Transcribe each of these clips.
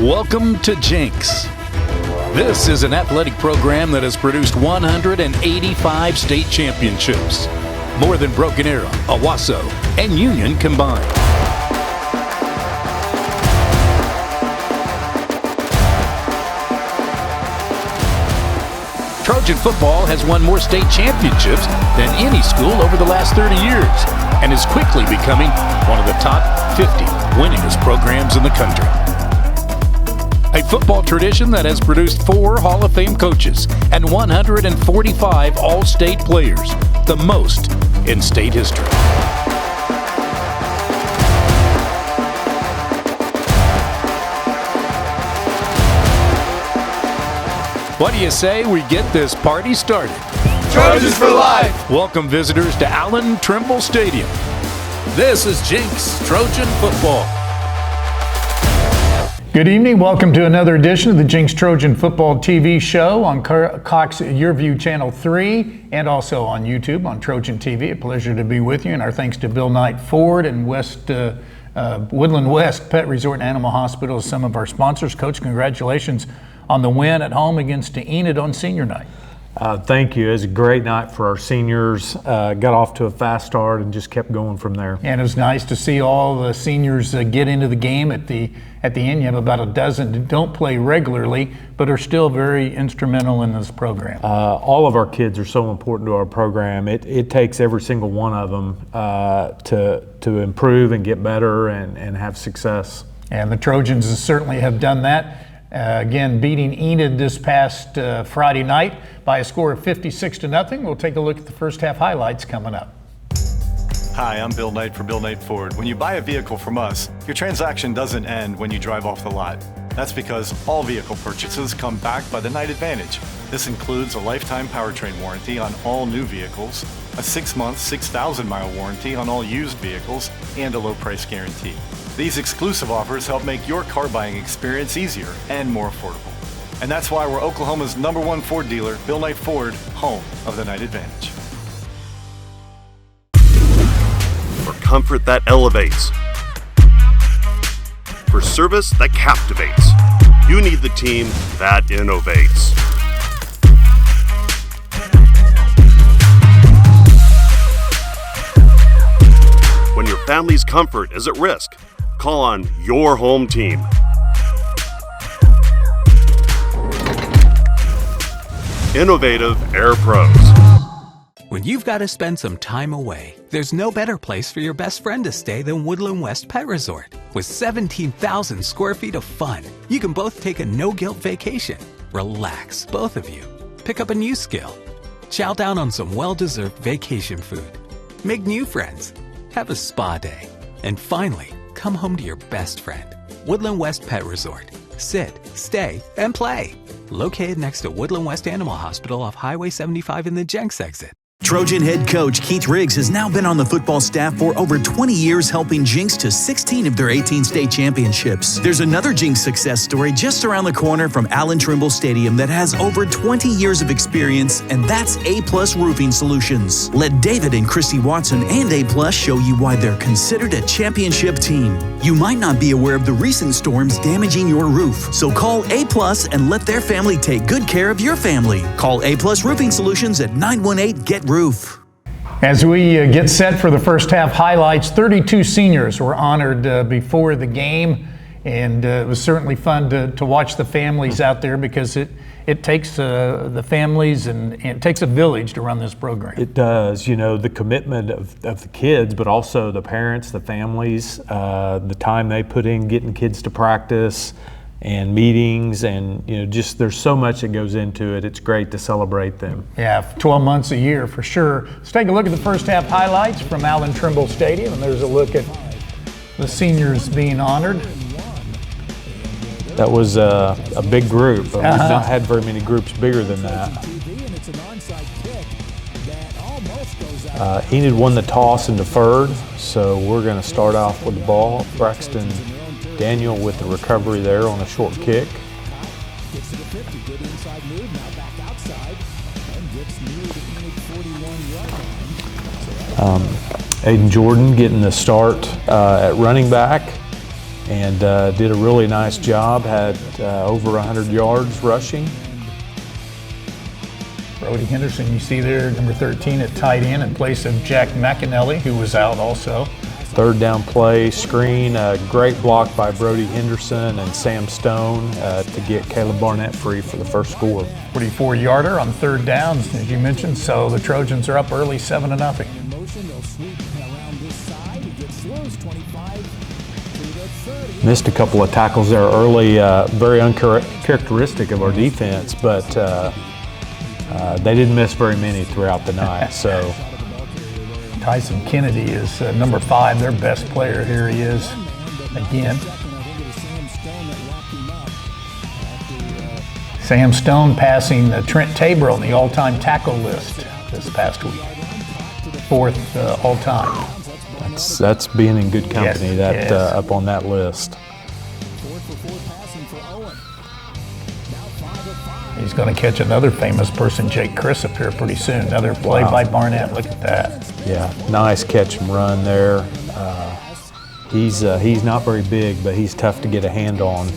Welcome to Jenks. This is an athletic program that has produced 185 state championships, more than Broken Arrow, Owasso, and Union combined. Trojan football has won more state championships than any school over the last 30 years and is quickly becoming one of the top 50 winningest programs in the country. A football tradition that has produced 4 Hall of Fame coaches and 145 All-State players, the most in state history. What do you say we get this party started? Trojans for life! Welcome visitors to Allen Trimble Stadium. This is Jenks Trojan football. Good evening. Welcome to another edition of the Jenks Trojan Football TV show on Cox YourView Channel 3 and also on YouTube on Trojan TV. A pleasure to be with you, and our thanks to Bill Knight Ford and Woodland West Pet Resort and Animal Hospital as some of our sponsors. Coach, congratulations on the win at home against Enid on senior night. Thank you. It was a great night for our seniors. Got off to a fast start and just kept going from there. And it was nice to see all the seniors get into the game at the end. You have about a dozen that don't play regularly, but are still very instrumental in this program. All of our kids are so important to our program. It takes every single one of them to improve and get better and have success. And the Trojans certainly have done that. Again, beating Enid this past Friday night by a score of 56-0. We'll take a look at the first half highlights coming up. Hi, I'm Bill Knight for Bill Knight Ford. When you buy a vehicle from us, your transaction doesn't end when you drive off the lot. That's because all vehicle purchases come backed by the Knight Advantage. This includes a lifetime powertrain warranty on all new vehicles, a 6-month, 6,000-mile warranty on all used vehicles, and a low price guarantee. These exclusive offers help make your car buying experience easier and more affordable. And that's why we're Oklahoma's #1 Ford dealer, Bill Knight Ford, home of the Knight Advantage. For comfort that elevates. For service that captivates. You need the team that innovates. When your family's comfort is at risk, call on your home team. Innovative Air Pros. When you've got to spend some time away, there's no better place for your best friend to stay than Woodland West Pet Resort. With 17,000 square feet of fun, you can both take a no-guilt vacation, relax, both of you, pick up a new skill, chow down on some well-deserved vacation food, make new friends, have a spa day, and finally, come home to your best friend. Woodland West Pet Resort. Sit, stay, and play. Located next to Woodland West Animal Hospital off Highway 75 in the Jenks exit. Trojan head coach Keith Riggs has now been on the football staff for over 20 years, helping Jenks to 16 of their 18 state championships. There's another Jenks success story just around the corner from Allen Trimble Stadium that has over 20 years of experience, and that's A-Plus Roofing Solutions. Let David and Christy Watson and A-Plus show you why they're considered a championship team. You might not be aware of the recent storms damaging your roof, so call A-Plus and let their family take good care of your family. Call A-Plus Roofing Solutions at 918-GET-ROOF. As we get set for the first half highlights, 32 seniors were honored before the game, and it was certainly fun to watch the families out there because it takes the families and it takes a village to run this program. It does, the commitment of the kids, but also the parents, the families, the time they put in getting kids to practice and meetings, and just there's so much that goes into it. It's great to celebrate them. Yeah, 12 months a year for sure. Let's take a look at the first half highlights from Allen Trimble Stadium, and there's a look at the seniors being honored. That was a big group. We've not had very many groups bigger than that. Enid won the toss and deferred, so we're going to start off with the ball. Braxton Daniel with the recovery there on a short kick. Gets to the 50, good inside move, now back outside, and gets near the Enid 41-yard line. Aiden Jordan getting the start at running back. and did a really nice job, had over 100 yards rushing. Brody Henderson, you see there, number 13 at tight end in place of Jack McAnally, who was out also. Third down play, screen, a great block by Brody Henderson and Sam Stone to get Caleb Barnett free for the first score. 44-yarder on third down, as you mentioned, so the Trojans are up early 7-0. Missed a couple of tackles there early, very uncharacteristic of our defense, but they didn't miss very many throughout the night. So Tyson Kennedy is number 5, their best player. Here he is again. Sam Stone passing Trent Tabor on the all-time tackle list this past week. 4th all-time. That's being in good company. Yes, up on that list. He's going to catch another famous person, Jake Crisp, here pretty soon. Another play by Barnett. Look at that. Yeah, nice catch and run there. He's not very big, but he's tough to get a hand on.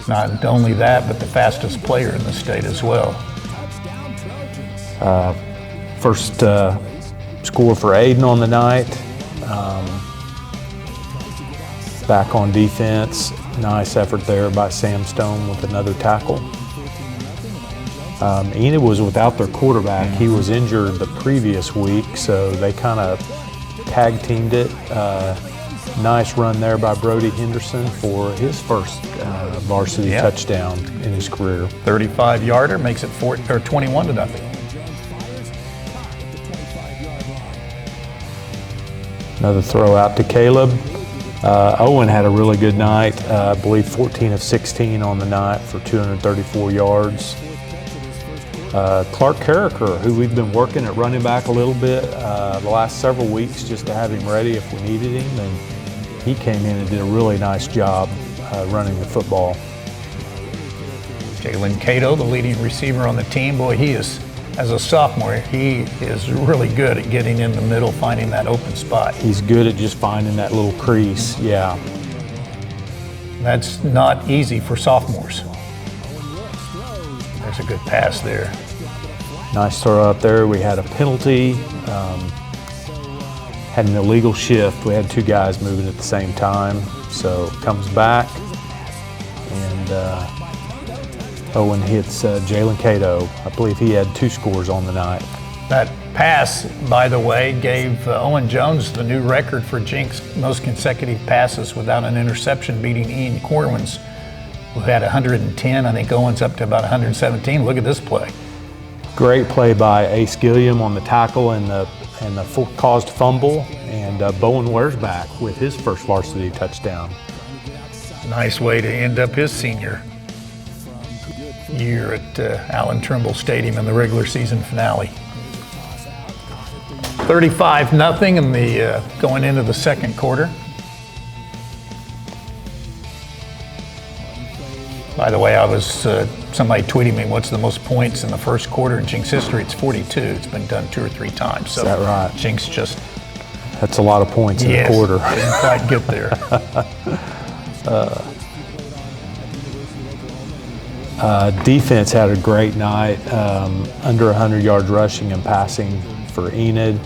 Not only that, but the fastest player in the state as well. First score for Aiden on the night. Back on defense. Nice effort there by Sam Stone with another tackle. Enid was without their quarterback. He was injured the previous week, so they kind of tag teamed it. Nice run there by Brody Henderson for his first varsity touchdown in his career. 35-yarder makes it 21-0. Another throw out to Caleb. Owen had a really good night. I believe 14 of 16 on the night for 234 yards. Clark Carricker, who we've been working at running back a little bit the last several weeks just to have him ready if we needed him, and he came in and did a really nice job running the football. Jalen Cato, the leading receiver on the team, boy, he is, as a sophomore, he is really good at getting in the middle, finding that open spot. He's good at just finding that little crease, yeah. That's not easy for sophomores. There's a good pass there. Nice throw out there. We had a penalty, had an illegal shift. We had 2 guys moving at the same time, so comes back, and Owen hits Jalen Cato. I believe he had 2 scores on the night. That pass, by the way, gave Owen Jones the new record for Jenks' most consecutive passes without an interception, beating Ian Corwin's, who had 110. I think Owen's up to about 117. Look at this play. Great play by Ace Gilliam on the tackle and the caused fumble, and Bowen Wearsback with his first varsity touchdown. Nice way to end up his senior year at Allen Trimble Stadium in the regular season finale. 35-0 in the going into the second quarter. By the way, I was somebody tweeting me, what's the most points in the first quarter in Jenks history? It's 42. It's been done 2 or 3 times. So is that right? Jenks just... That's a lot of points in a quarter. Didn't quite get there. Defense had a great night, under 100 yards rushing and passing for Enid.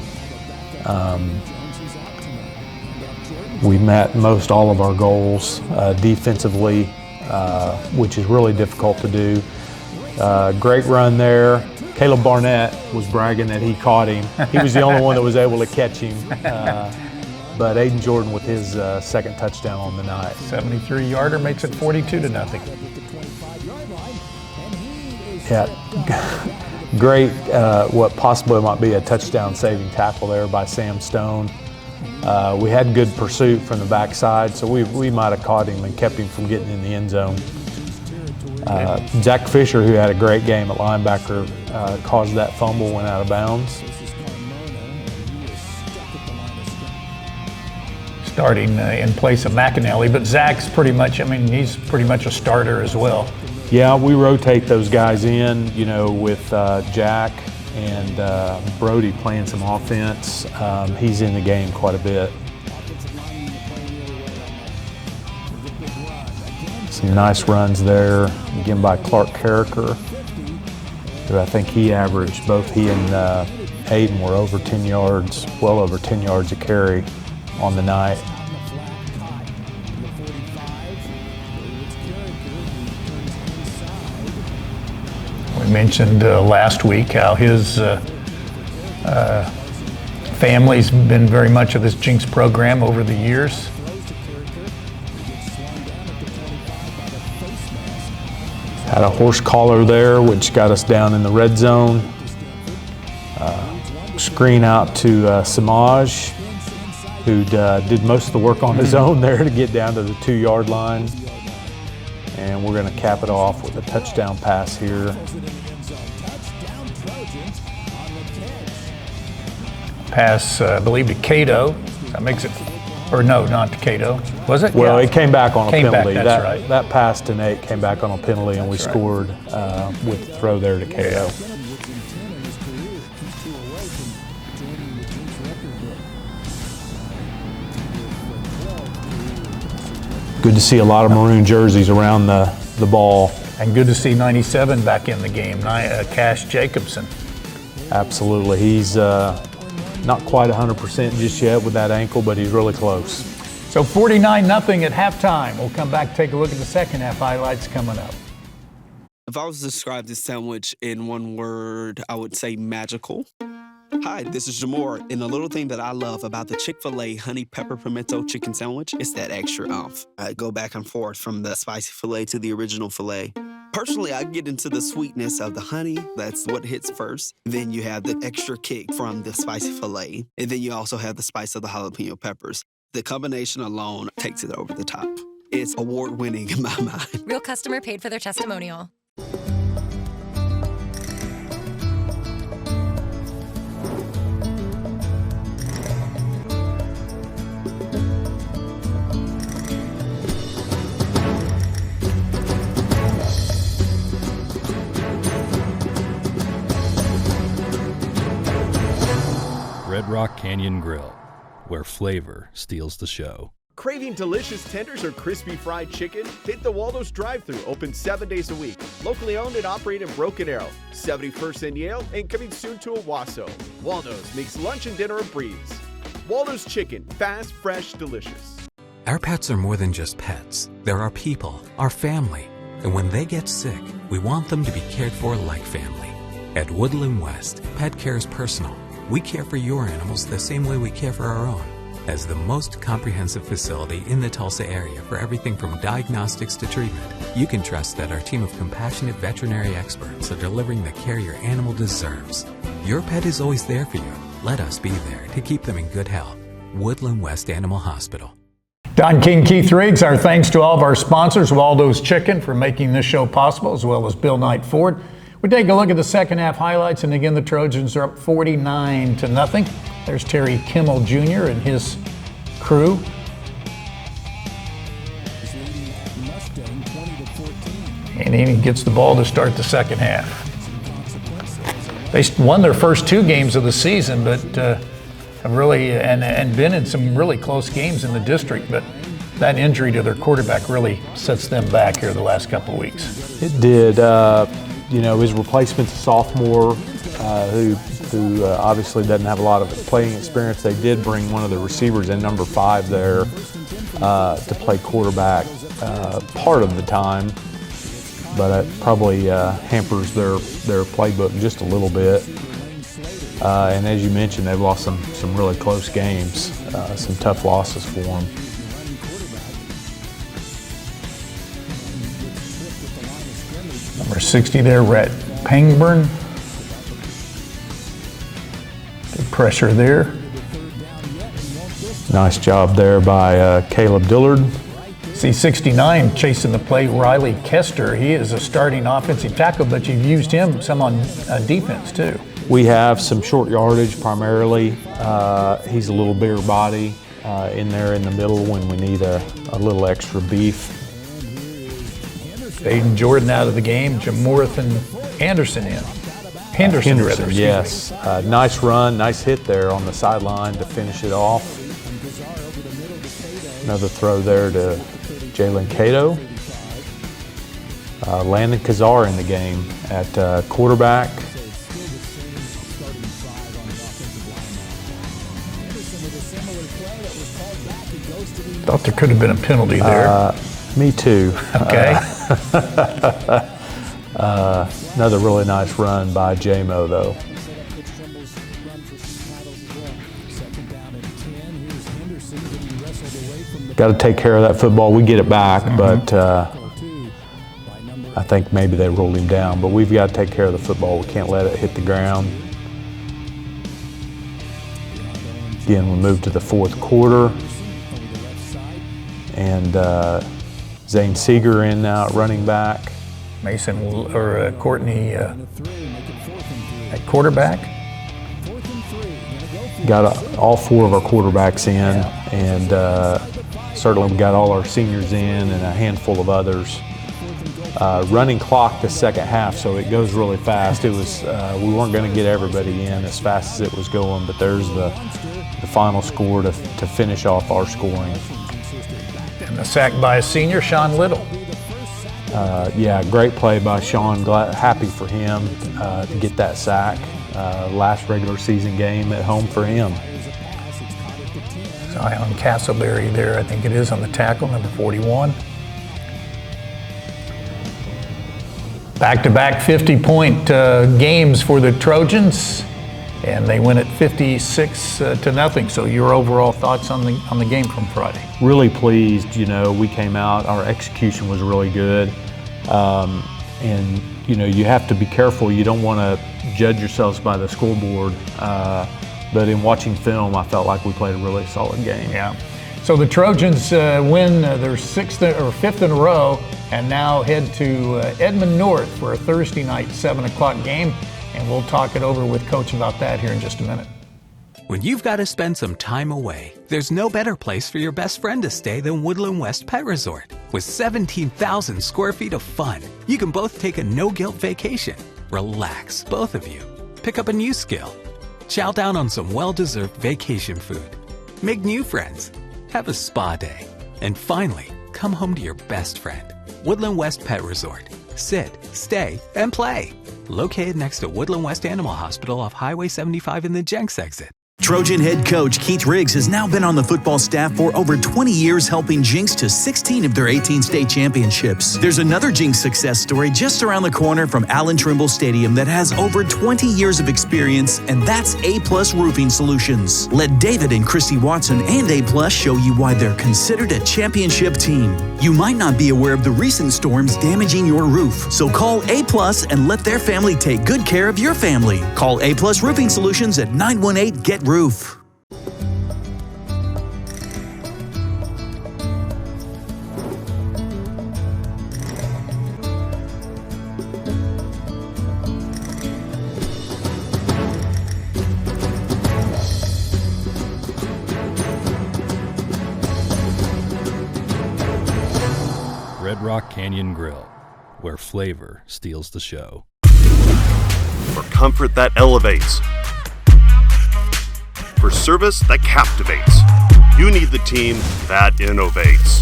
We met most all of our goals defensively, which is really difficult to do. Great run there. Caleb Barnett was bragging that he caught him. He was the only one that was able to catch him. But Aiden Jordan with his second touchdown on the night. 73-yarder makes it 42-0. Yeah, great, what possibly might be a touchdown-saving tackle there by Sam Stone. We had good pursuit from the backside, so we might have caught him and kept him from getting in the end zone. Zach Fisher, who had a great game at linebacker, caused that fumble, went out of bounds. Starting in place of McAnally, but Zach's pretty much, he's pretty much a starter as well. Yeah, we rotate those guys in, with Jack and Brody playing some offense. He's in the game quite a bit. Some nice runs there, again by Clark Carricker, who I think he averaged, both he and Aiden were over 10 yards, well over 10 yards a carry on the night. We mentioned last week how his family's been very much of this Jenks program over the years. Had a horse collar there, which got us down in the red zone. Screen out to Semaj, who did most of the work on his own there to get down to the 2-yard line. And we're going to cap it off with a touchdown pass here. Pass, I believe, to Cato. That makes it, or no, not to Cato. Was it? Well, yeah. it came back on a penalty. That's right. That pass to Nate came back on a penalty, and we scored with the throw there to Cato. Yeah. Good to see a lot of maroon jerseys around the ball. And good to see 97 back in the game, Cash Jacobson. Absolutely. He's not quite 100% just yet with that ankle, but he's really close. So 49-0 at halftime. We'll come back and take a look at the second half highlights coming up. If I was to describe this sandwich in one word, I would say magical. Hi, this is Jamor, and the little thing that I love about the Chick-fil-A honey pepper pimento chicken sandwich is that extra oomph. I go back and forth from the spicy filet to the original filet. Personally, I get into the sweetness of the honey. That's what hits first. Then you have the extra kick from the spicy filet. And then you also have the spice of the jalapeno peppers. The combination alone takes it over the top. It's award-winning in my mind. Real customer paid for their testimonial. Red Rock Canyon Grill, where flavor steals the show. Craving delicious tenders or crispy fried chicken? Hit the Waldo's drive-thru, open 7 days a week. Locally owned and operated in Broken Arrow, 71st and Yale, and coming soon to Owasso. Waldo's makes lunch and dinner a breeze. Waldo's Chicken, fast, fresh, delicious. Our pets are more than just pets. They're our people, our family. And when they get sick, we want them to be cared for like family. At Woodland West, pet care is personal. We care for your animals the same way we care for our own. As the most comprehensive facility in the Tulsa area for everything from diagnostics to treatment, you can trust that our team of compassionate veterinary experts are delivering the care your animal deserves. Your pet is always there for you. Let us be there to keep them in good health. Woodland West Animal Hospital. Don King, Keith Riggs, our thanks to all of our sponsors, Waldo's Chicken, for making this show possible, as well as Bill Knight Ford. We take a look at the second half highlights, and again, the Trojans are up 49-0. There's Terry Kimmel Jr. and his crew. And Enid gets the ball to start the second half. They won their first 2 games of the season, but have really and been in some really close games in the district. But that injury to their quarterback really sets them back here the last couple of weeks. It did. His replacement's a sophomore who obviously doesn't have a lot of playing experience. They did bring one of the receivers in, number 5 there, to play quarterback part of the time, but it probably hampers their playbook just a little bit. And as you mentioned, they've lost some really close games, some tough losses for them. Number 60 there, Rhett Pangburn. Good pressure there. Nice job there by Caleb Dillard. See 69 chasing the play, Riley Kester. He is a starting offensive tackle, but you've used him some on defense too. We have some short yardage primarily. He's a little bigger body in there in the middle when we need a little extra beef. Aiden Jordan out of the game, Jamorthan Henderson in. Henderson, yes. Nice run, nice hit there on the sideline to finish it off. Another throw there to Jalen Cato. Landon Kazar in the game at quarterback. Thought there could have been a penalty there. Me too. Okay. Another really nice run by J-Mo, though. Got to take care of that football. We get it back, but I think maybe they rolled him down. But we've got to take care of the football. We can't let it hit the ground. Again, we move to the fourth quarter. And Zane Seeger in now at running back. Courtney at quarterback. Got all four of our quarterbacks in, and certainly we got all our seniors in and a handful of others. Running clock the second half, so it goes really fast. It was we weren't going to get everybody in as fast as it was going, but there's the final score to finish off our scoring. And a sack by a senior, Sean Little. Yeah, great play by Sean. Happy for him to get that sack. Last regular season game at home for him. Zion Castleberry there, I think it is, on the tackle, number 41. Back-to-back 50-point games for the Trojans, and they win at 56-0. So your overall thoughts on the game from Friday? Really pleased. You know, we came out, our execution was really good. And, you know, you have to be careful. You don't want to judge yourselves by the scoreboard. But in watching film, I felt like we played a really solid game. Yeah. So the Trojans win their fifth in a row and now head to Edmond North for a Thursday night 7 o'clock game. And we'll talk it over with Coach about that here in just a minute. When you've got to spend some time away, there's no better place for your best friend to stay than Woodland West Pet Resort. With 17,000 square feet of fun, you can both take a no-guilt vacation. Relax, both of you. Pick up a new skill. Chow down on some well-deserved vacation food. Make new friends. Have a spa day. And finally, come home to your best friend. Woodland West Pet Resort. Sit, stay, and play. Located next to Woodland West Animal Hospital off Highway 75 in the Jenks exit. Trojan head coach Keith Riggs has now been on the football staff for over 20 years, helping Jenks to 16 of their 18 state championships. There's another Jenks success story just around the corner from Allen Trimble Stadium that has over 20 years of experience, and that's A-Plus Roofing Solutions. Let David and Christy Watson and A-Plus show you why they're considered a championship team. You might not be aware of the recent storms damaging your roof, so call A-Plus and let their family take good care of your family. Call A-Plus Roofing Solutions at 918-GET-ROOF. Red Rock Canyon Grill, where flavor steals the show. For comfort that elevates. For service that captivates. You need the team that innovates.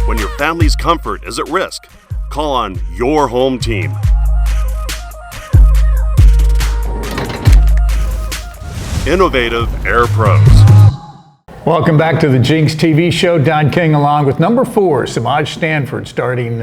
When your family's comfort is at risk, call on your home team. Innovative Air Pros. Welcome back to the Jenks TV show. Don King along with number 4, Semaj Stanford, starting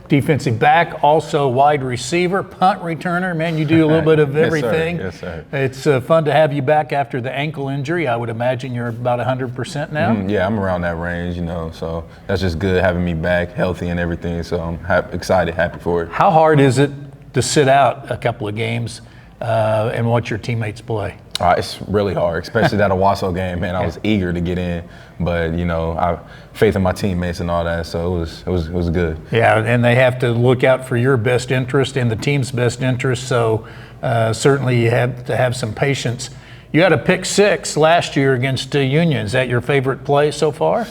defensive back, also wide receiver, punt returner. Man, you do a little bit of everything. Yes, sir. It's fun to have you back after the ankle injury. I would imagine you're about 100% now. Yeah, I'm around that range, you know, so that's just good having me back, healthy and everything. So I'm excited, happy for it. How hard is it to sit out a couple of games and watch your teammates play? It's really hard, especially that Owasso game, man. I was eager to get in, but you know, I faith in my teammates and all that, so it was good. Yeah, and they have to look out for your best interest and the team's best interest. So certainly you have to have some patience. You had a pick 6 last year against Union. Is that your favorite play so far?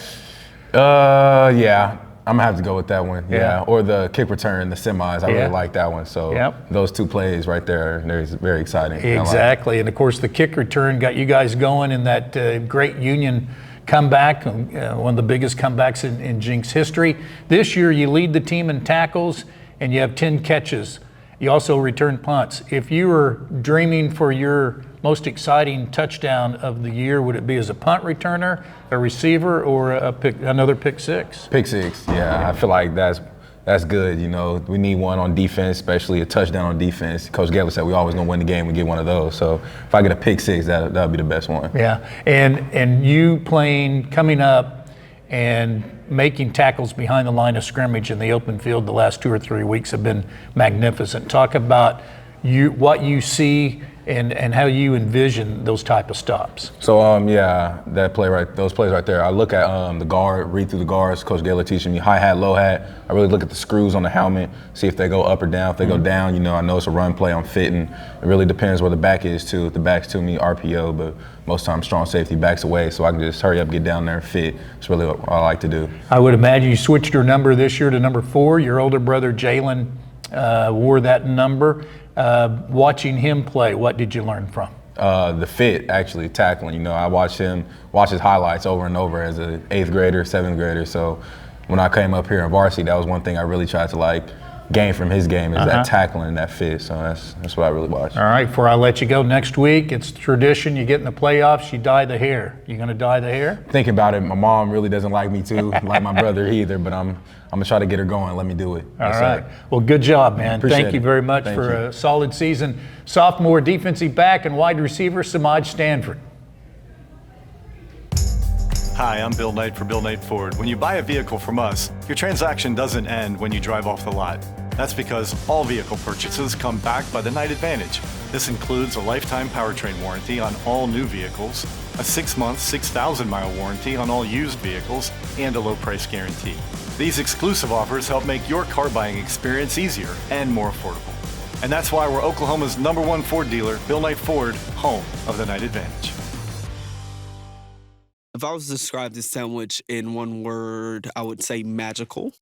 Yeah. I'm gonna have to go with that one. Yeah. Or the kick return, the semis. I really like that one. So those two plays right there, they're very exciting. Exactly. And of course, the kick return got you guys going in that great Union comeback, one of the biggest comebacks in Jenks history. This year, you lead the team in tackles, and you have 10 catches. You also return punts. If you were dreaming for your most exciting touchdown of the year, would it be as a punt returner, a receiver, or another pick six? Pick six, yeah. I feel like that's good. You know, we need one on defense, especially a touchdown on defense. Coach Gaylor said we always gonna win the game. We get one of those. So if I get a pick six, that'll be the best one. Yeah, and you coming up and making tackles behind the line of scrimmage in the open field the last 2 or 3 weeks have been magnificent. Talk about what you see and how you envision those type of stops. So those plays right there. I look at the guard, read through the guards. Coach Gaylor teaching me high hat, low hat. I really look at the screws on the helmet, see if they go up or down. If they go down, you know, I know it's a run play. I'm fitting. It really depends where the back is too. If the back's to me, RPO, but most times strong safety backs away, so I can just hurry up, get down there, and fit. It's really what I like to do. I would imagine you switched your number this year to number 4. Your older brother Jalen wore that number. Watching him play, what did you learn from? The fit, actually, tackling. You know, I watch his highlights over and over as an 8th grader, 7th grader. So when I came up here in varsity, that was one thing I really tried to gain from his game is that tackling and that fit. So that's what I really watch. All right, before I let you go, next week it's tradition. You get in the playoffs, you dye the hair. You gonna dye the hair? Thinking about it, my mom really doesn't like me too, like my brother either. But I'm gonna try to get her going. Let me do it. All right. Well, good job, man. Thank you very much for a solid season. Sophomore defensive back and wide receiver Semaj Stanford. Hi, I'm Bill Knight for Bill Knight Ford. When you buy a vehicle from us, your transaction doesn't end when you drive off the lot. That's because all vehicle purchases come backed by the Knight Advantage. This includes a lifetime powertrain warranty on all new vehicles, a 6-month, 6,000-mile warranty on all used vehicles, and a low price guarantee. These exclusive offers help make your car buying experience easier and more affordable. And that's why we're Oklahoma's #1 Ford dealer, Bill Knight Ford, home of the Knight Advantage. If I was to describe this sandwich in one word, I would say magical.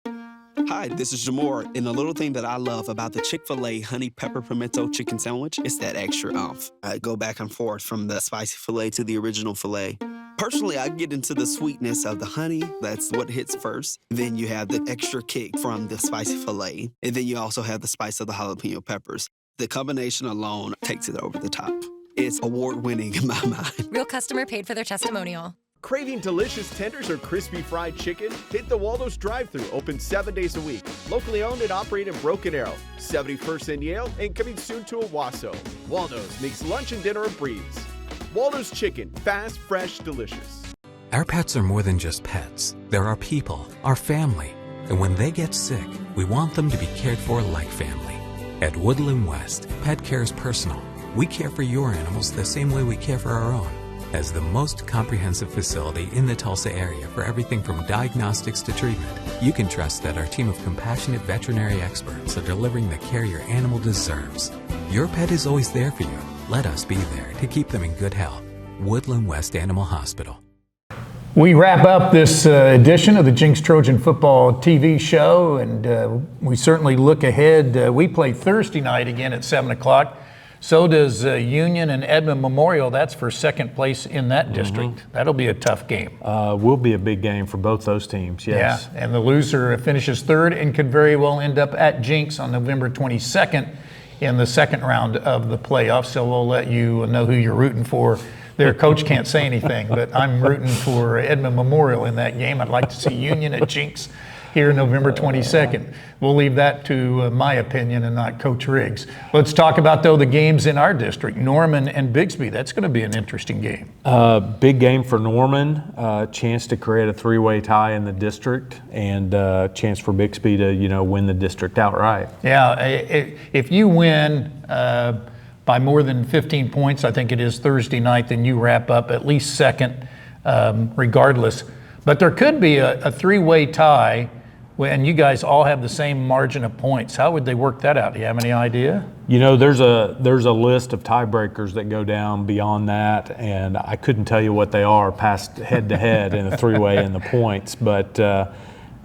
Hi, this is Jamor, and the little thing that I love about the Chick-fil-A honey pepper pimento chicken sandwich is that extra oomph. I go back and forth from the spicy filet to the original filet. Personally, I get into the sweetness of the honey. That's what hits first. Then you have the extra kick from the spicy filet. And then you also have the spice of the jalapeno peppers. The combination alone takes it over the top. It's award-winning in my mind. Real customer paid for their testimonial. Craving delicious tenders or crispy fried chicken? Hit the Waldo's drive-thru, open 7 days a week. Locally owned and operated in Broken Arrow, 71st and Yale, and coming soon to Owasso. Waldo's makes lunch and dinner a breeze. Waldo's Chicken, fast, fresh, delicious. Our pets are more than just pets. They're our people, our family. And when they get sick, we want them to be cared for like family. At Woodland West, pet care is personal. We care for your animals the same way we care for our own. As the most comprehensive facility in the Tulsa area for everything from diagnostics to treatment, you can trust that our team of compassionate veterinary experts are delivering the care your animal deserves. Your pet is always there for you. Let us be there to keep them in good health. Woodland West Animal Hospital. We wrap up this edition of the Jenks Trojan Football TV show, and we certainly look ahead. We play Thursday night again at 7 o'clock. So does Union and Edmond Memorial. That's for second place in that district. That'll be a tough game. Will be a big game for both those teams, yes. Yeah, and the loser finishes third and could very well end up at Jenks on November 22nd in the second round of the playoffs. So we'll let you know who you're rooting for. Their coach can't say anything, but I'm rooting for Edmond Memorial in that game. I'd like to see Union at Jenks here November 22nd. We'll leave that to my opinion and not Coach Riggs. Let's talk about, though, the games in our district, Norman and Bixby. That's going to be an interesting game. Big game for Norman, chance to create a 3-way tie in the district, and chance for Bixby to, win the district outright. Yeah, if you win by more than 15 points, I think it is Thursday night, then you wrap up at least second regardless. But there could be a 3-way tie when you guys all have the same margin of points. How would they work that out? Do you have any idea? There's a list of tiebreakers that go down beyond that, and I couldn't tell you what they are past head-to-head in a 3-way in the points. But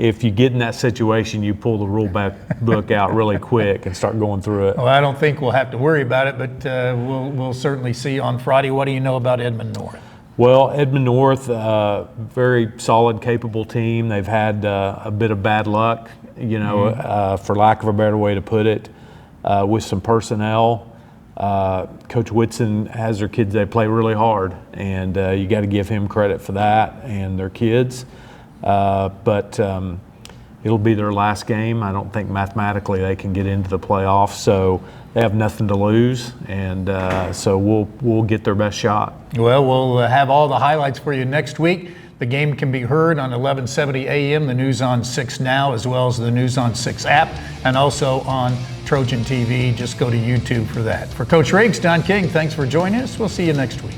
if you get in that situation, you pull the rule book out really quick and start going through it. Well, I don't think we'll have to worry about it, but we'll certainly see on Friday. What do you know about Edmond North? Well, Edmond North, very solid, capable team. They've had a bit of bad luck, for lack of a better way to put it, with some personnel. Coach Whitson has their kids, they play really hard, and you got to give him credit for that and their kids. But it'll be their last game. I don't think mathematically they can get into the playoffs, so they have nothing to lose, and so we'll get their best shot. Well, we'll have all the highlights for you next week. The game can be heard on 1170 AM, the News on 6 Now, as well as the News on 6 app, and also on Trojan TV. Just go to YouTube for that. For Coach Riggs, Don King, thanks for joining us. We'll see you next week.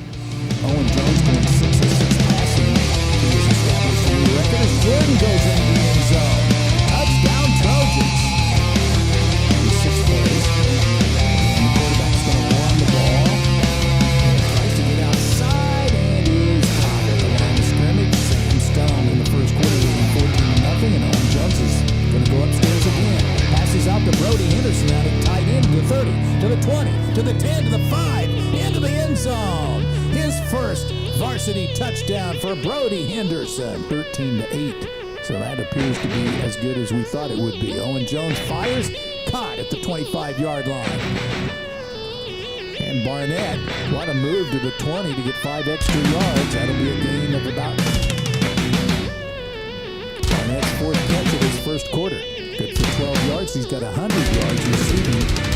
Owen Jones going 6 of 6 passing. He has established a new record as Jordan goes into the end zone. Touchdown Trojans. In 6 plays. And the quarterback's going to run the ball. Tries to get outside and is caught at the line of scrimmage. Sam Stone in the first quarter leading 14-0, and Owen Jones is going to go upstairs again. Passes out to Brody Henderson out at tight end to the 30, to the 20, to the 10, to the 5, into the end zone. His first varsity touchdown for Brody Henderson, 13-8. So that appears to be as good as we thought it would be. Owen Jones fires, caught at the 25-yard line. And Barnett, what a move to the 20 to get 5 extra yards. That'll be a gain of about Barnett's 4th catch of his first quarter. Good for 12 yards. He's got 100 yards receiving.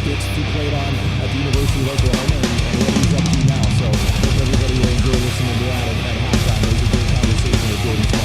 Gets to play on at the University of Oklahoma and what he's up to now. So hope everybody will enjoy listening to that at halftime. It was a great conversation with Jordan.